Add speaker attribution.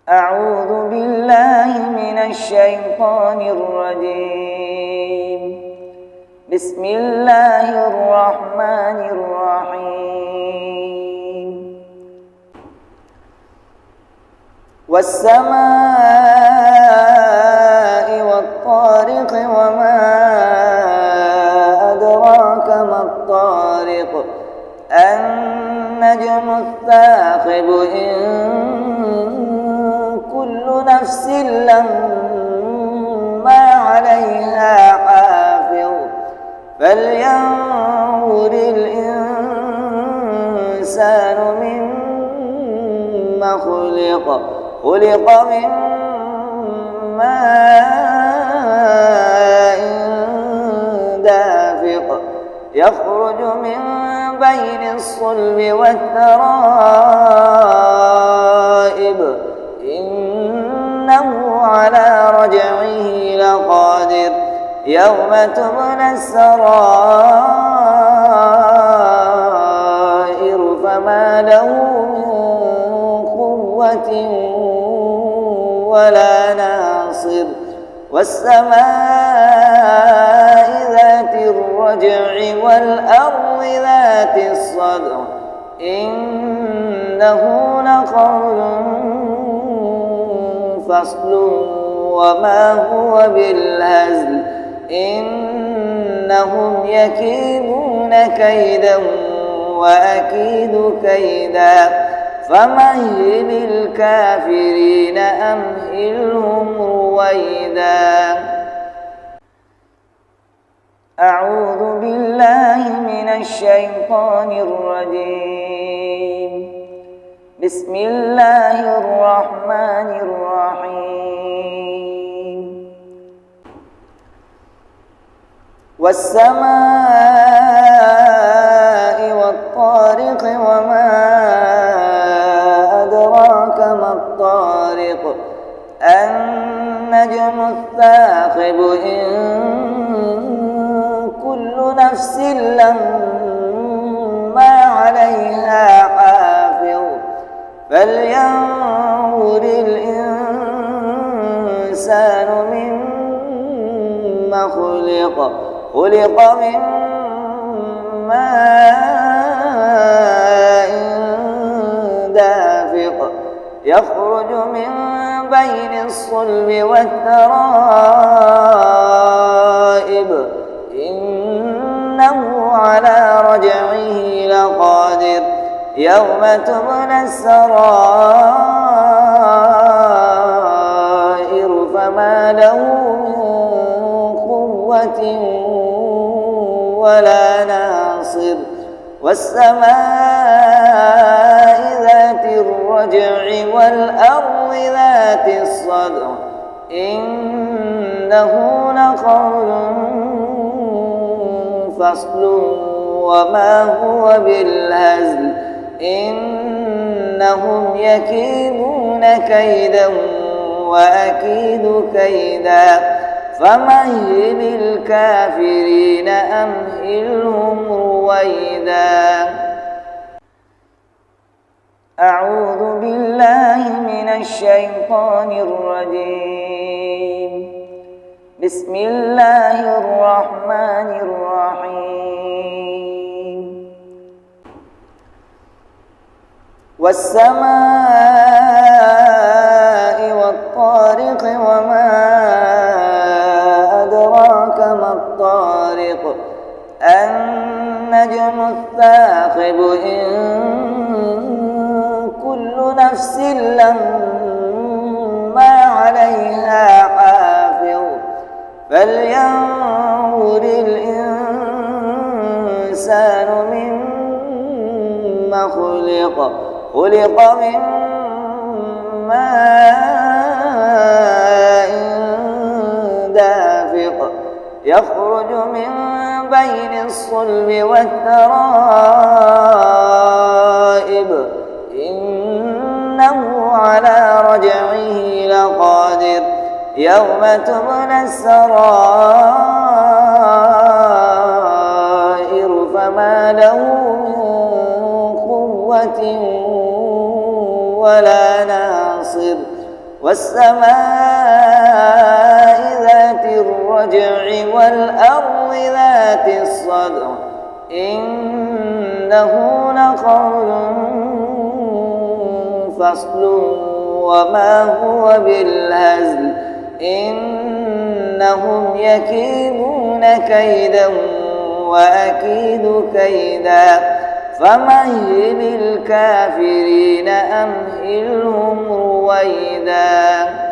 Speaker 1: أعوذ بالله من الشيطان الرجيم. بسم الله الرحمن الرحيم. والسماء والطارق وما أدراك ما الطارق النجم الثاقب إن كل نفس لما عليها حافظ فلينظر الإنسان مما خلق من ماء دافق يخرج من بين الصلب والترائب إنه على رجعه لقادر يوم تبلى السرائر فما له من قوة ولا ناصر والسماء ذات الرجع والأرض ذات الصدع إنه لقول فصل وما هو بالهزل إنهم يكيدون كيدا وأكيد كيدا فمهل الكافرين أمهلهم رويدا. أعوذ بالله من الشيطان الرجيم. بسم الله الرحمن الرحيم. والسماء والطارق وما أدراك ما الطارق النجم الثاقب إن كل نفس لما عليها حافظ فلينظر الإنسان مما خلق من ماء دافق يخرج من بين الصلب والترائب إنه على رجعه لقادر يوم تبلى السرائر فما له من قوة ولا ناصر والسماء ذات الرجع والأرض ذات الصدع إنه لقول فصل وما هو بالهزل إنهم يكيدون كيدا وأكيد كيدا فمهل الكافرين أمهلهم رويدا. أعوذ بالله من الشيطان الرجيم. بسم الله الرحمن الرحيم. والسماء والطارق وما أدراك ما الطارق النجم الثاقب إن كل نفس لما عليها حافظ فلينظر الإنسان مما خلق من ماء دافق يخرج من بين الصلب والترائب إنه على رجعه لقادر يوم تبلى السرائر فما له من قوة ولا ناصر والسماء ذات الرجع والأرض ذات الصدع إنه لقول فصل وما هو بالهزل إنهم يكيدون كيدا وأكيد كيدا فمهل الكافرين أمهلهم رويدا